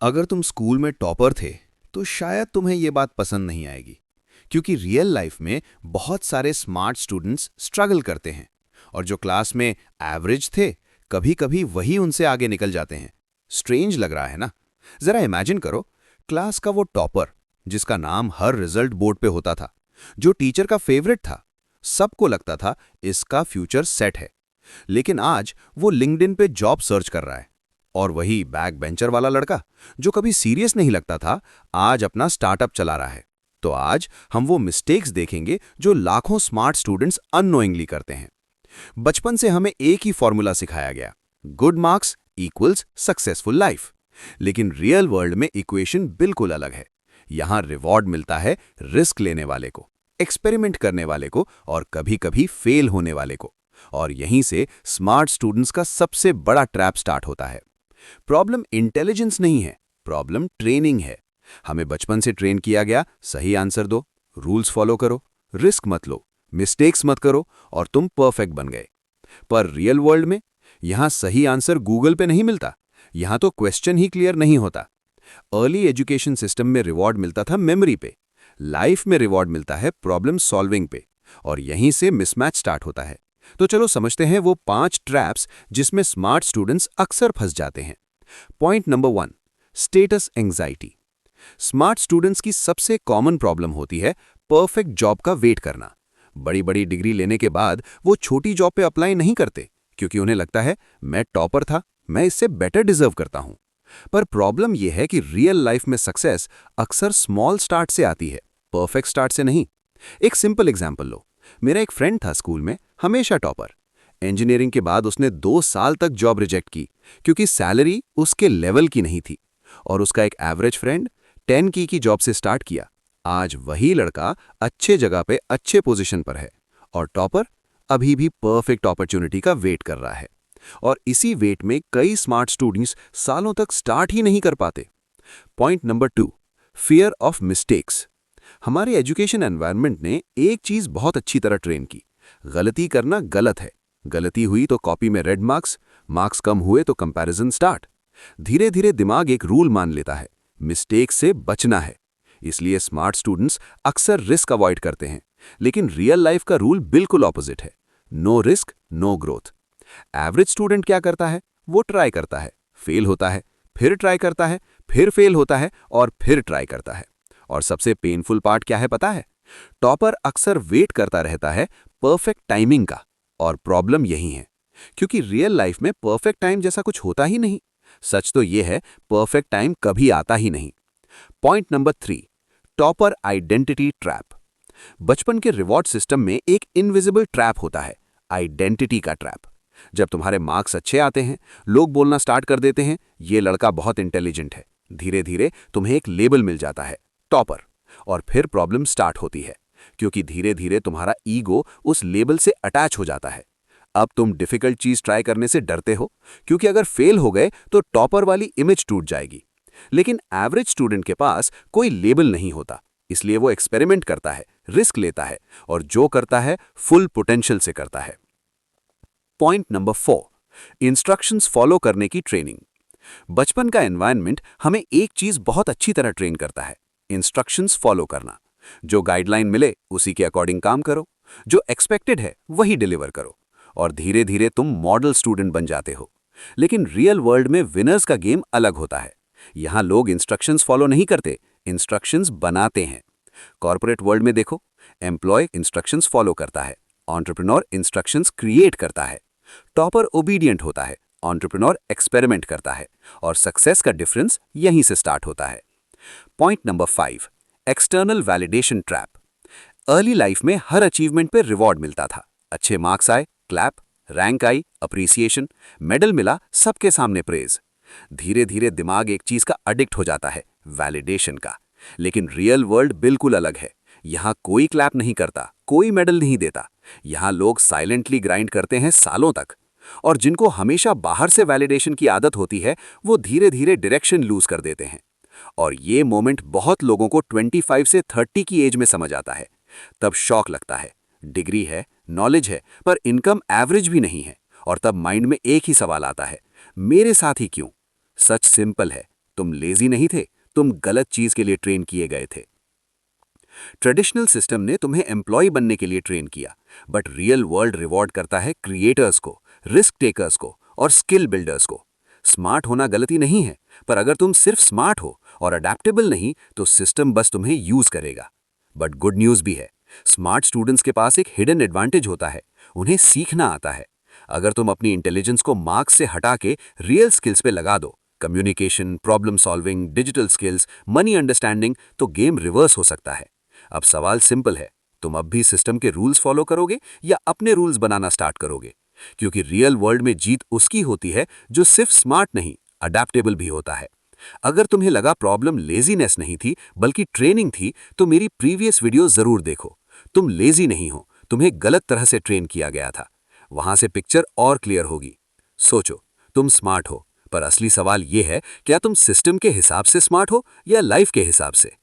अगर तुम स्कूल में टॉपर थे तो शायद तुम्हें ये बात पसंद नहीं आएगी, क्योंकि रियल लाइफ में बहुत सारे स्मार्ट स्टूडेंट्स स्ट्रगल करते हैं और जो क्लास में एवरेज थे कभी कभी वही उनसे आगे निकल जाते हैं। स्ट्रेंज लग रहा है ना? जरा इमेजिन करो, क्लास का वो टॉपर जिसका नाम हर रिजल्ट बोर्ड पे होता था, जो टीचर का फेवरेट था, सबको लगता था इसका फ्यूचर सेट है। लेकिन आज वो लिंक्डइन पे जॉब सर्च कर रहा है। और वही बैक बेंचर वाला लड़का जो कभी सीरियस नहीं लगता था, आज अपना स्टार्टअप चला रहा है। तो आज हम वो मिस्टेक्स देखेंगे जो लाखों स्मार्ट स्टूडेंट्स अननोइंगली करते हैं। बचपन से हमें एक ही फॉर्मूला सिखाया गया, good marks equals successful life. लेकिन रियल वर्ल्ड में इक्वेशन बिल्कुल अलग है। यहां रिवॉर्ड मिलता है रिस्क लेने वाले को, एक्सपेरिमेंट करने वाले को और कभी-कभी फेल होने वाले को। और यहीं से स्मार्ट स्टूडेंट्स का सबसे बड़ा ट्रैप स्टार्ट होता है। प्रॉब्लम इंटेलिजेंस नहीं है, प्रॉब्लम ट्रेनिंग है। हमें बचपन से ट्रेन किया गया, सही आंसर दो, रूल्स फॉलो करो, रिस्क मत लो, मिस्टेक्स मत करो और तुम परफेक्ट बन गए। पर रियल वर्ल्ड में यहां सही आंसर गूगल पे नहीं मिलता, यहां तो क्वेश्चन ही क्लियर नहीं होता। अर्ली एजुकेशन सिस्टम में रिवॉर्ड मिलता था मेमोरी पे, लाइफ में रिवॉर्ड मिलता है प्रॉब्लम सॉल्विंग पे, और यहीं से मिसमैच स्टार्ट होता है। तो चलो समझते हैं वो 5 ट्रैप्स जिसमें स्मार्ट स्टूडेंट्स अक्सर फंस जाते हैं। Point number 1, status anxiety. Smart students की सबसे कॉमन प्रॉब्लम होती है परफेक्ट जॉब का वेट करना। बड़ी बड़ी डिग्री लेने के बाद वो छोटी जॉब पे अप्लाई नहीं करते, क्योंकि उन्हें लगता है मैं टॉपर था, मैं इससे बेटर डिजर्व करता हूं। पर प्रॉब्लम यह है कि रियल लाइफ में सक्सेस अक्सर स्मॉल स्टार्ट से आती है, परफेक्ट स्टार्ट से नहीं। एक सिंपल एग्जाम्पल लो। मेरा एक फ्रेंड था स्कूल में, हमेशा टॉपर। इंजीनियरिंग के बाद उसने 2 साल तक जॉब रिजेक्ट की, क्योंकि सैलरी उसके लेवल की नहीं थी। और उसका एक एवरेज फ्रेंड 10 की जॉब से स्टार्ट किया। आज वही लड़का अच्छे जगह पे अच्छे पोजीशन पर है, और टॉपर अभी भी परफेक्ट अपॉर्चुनिटी का वेट कर रहा है। और इसी वेट में कई स्मार्ट स्टूडेंट्स सालों तक स्टार्ट ही नहीं कर पाते। Point number 2, fear of mistakes. हमारे एजुकेशन एनवायरनमेंट ने एक चीज बहुत अच्छी तरह ट्रेन की, गलती करना गलत है। गलती हुई तो कॉपी में रेड मार्क्स, मार्क्स कम हुए तो कंपैरिजन स्टार्ट। धीरे धीरे दिमाग एक रूल मान लेता है, मिस्टेक से बचना है। इसलिए स्मार्ट स्टूडेंट्स अक्सर रिस्क अवॉइड करते हैं। लेकिन रियल लाइफ का रूल बिल्कुल ऑपोजिट है, no risk no growth. Average student क्या करता है? वो ट्राई करता है, फेल होता है, फिर ट्राई करता है, फिर फेल होता है और फिर ट्राई करता है। और सबसे पेनफुल पार्ट क्या है पता है? टॉपर अक्सर वेट करता रहता है परफेक्ट टाइमिंग का। और प्रॉब्लम यही है, क्योंकि रियल लाइफ में परफेक्ट टाइम जैसा कुछ होता ही नहीं। सच तो यह है, परफेक्ट टाइम कभी आता ही नहीं। Point number 3, topper identity trap. बचपन के रिवॉर्ड सिस्टम में एक इनविजिबल ट्रैप होता है, आइडेंटिटी का ट्रैप। जब तुम्हारे मार्क्स अच्छे आते हैं, लोग बोलना स्टार्ट कर देते हैं, ये लड़का बहुत इंटेलिजेंट है। धीरे धीरे तुम्हें एक लेबल मिल जाता है, टॉपर। और फिर प्रॉब्लम स्टार्ट होती है, क्योंकि धीरे धीरे तुम्हारा ईगो उस लेबल से अटैच हो जाता है। अब तुम डिफिकल्ट चीज ट्राई करने से डरते हो, क्योंकि अगर फेल हो गए तो टॉपर वाली इमेज टूट जाएगी। लेकिन एवरेज स्टूडेंट के पास कोई लेबल नहीं होता, इसलिए वो एक्सपेरिमेंट करता है, रिस्क लेता है, और जो करता है फुल पोटेंशियल से करता है। पॉइंट नंबर 4, इंस्ट्रक्शंस फॉलो करने की ट्रेनिंग। बचपन का एनवायरनमेंट हमें एक चीज बहुत अच्छी तरह ट्रेन करता है, इंस्ट्रक्शंस फॉलो करना। जो गाइडलाइन मिले उसी के अकॉर्डिंग काम करो, जो एक्सपेक्टेड है वही डिलीवर करो, और धीरे धीरे तुम मॉडल स्टूडेंट बन जाते हो। लेकिन रियल वर्ल्ड में विनर्स का गेम अलग होता है। यहां लोग इंस्ट्रक्शंस फॉलो नहीं करते, इंस्ट्रक्शंस बनाते हैं। कॉर्पोरेट वर्ल्ड में देखो, एम्प्लॉय इंस्ट्रक्शंस फॉलो करता है, एंटरप्रेन्योर इंस्ट्रक्शंस क्रिएट करता है। टॉपर ओबीडियंट होता है, एंटरप्रेन्योर एक्सपेरिमेंट करता है, और सक्सेस का डिफरेंस यहीं से स्टार्ट होता है। Point number 5, external validation trap. Early life में हर अचीवमेंट पे रिवॉर्ड मिलता था, अच्छे मार्क्स आए, क्लैप, रैंक आई, अप्रिसिएशन, मेडल मिला, सबके सामने प्रेज। धीरे धीरे दिमाग एक चीज का एडिक्ट हो जाता है, वैलिडेशन का। लेकिन रियल वर्ल्ड बिल्कुल अलग है। यहां कोई क्लैप नहीं करता, कोई मेडल नहीं देता। यहां लोग साइलेंटली ग्राइंड करते हैं सालों तक। और जिनको हमेशा बाहर से वैलिडेशन की आदत होती है, वो धीरे धीरे डायरेक्शन लूज कर देते हैं। और ये मोमेंट बहुत लोगों को 25 से 30 की एज में समझ आता है। तब शॉक लगता है, डिग्री है, नॉलेज है, पर इनकम एवरेज भी नहीं है। और तब माइंड में एक ही सवाल आता है, मेरे साथ ही क्यों? सच सिंपल है, तुम लेजी नहीं थे, तुम गलत चीज के लिए ट्रेन किए गए थे। ट्रेडिशनल सिस्टम ने तुम्हें एम्प्लॉय बनने के लिए ट्रेन किया, बट रियल वर्ल्ड रिवॉर्ड करता है क्रिएटर्स को, रिस्क टेकर्स को और स्किल बिल्डर्स को। स्मार्ट होना गलती नहीं है, पर अगर तुम सिर्फ स्मार्ट हो और अडेप्टेबल नहीं, तो सिस्टम बस तुम्हें यूज करेगा। बट गुड न्यूज भी है, स्मार्ट स्टूडेंट्स के पास एक हिडन एडवांटेज होता है, उन्हें सीखना आता है। अगर तुम अपनी इंटेलिजेंस को मार्क्स से हटा के रियल स्किल्स पे लगा दो, communication, problem solving, digital skills, money understanding, तो गेम रिवर्स हो सकता है। अब सवाल सिंपल है, तुम अब भी सिस्टम के रूल्स फॉलो करोगे या अपने रूल्स बनाना स्टार्ट करोगे? क्योंकि रियल वर्ल्ड में जीत उसकी होती है जो सिर्फ स्मार्ट नहीं, अडेप्टेबल भी होता है। अगर तुम्हें लगा प्रॉब्लम लेजीनेस नहीं थी बल्कि ट्रेनिंग थी, तो मेरी प्रीवियस वीडियो जरूर देखो। तुम लेजी नहीं हो, तुम्हें गलत तरह से ट्रेन किया गया था। वहां से पिक्चर और क्लियर होगी। सोचो, तुम स्मार्ट हो, पर असली सवाल यह है, क्या तुम सिस्टम के हिसाब से स्मार्ट हो या लाइफ के हिसाब से?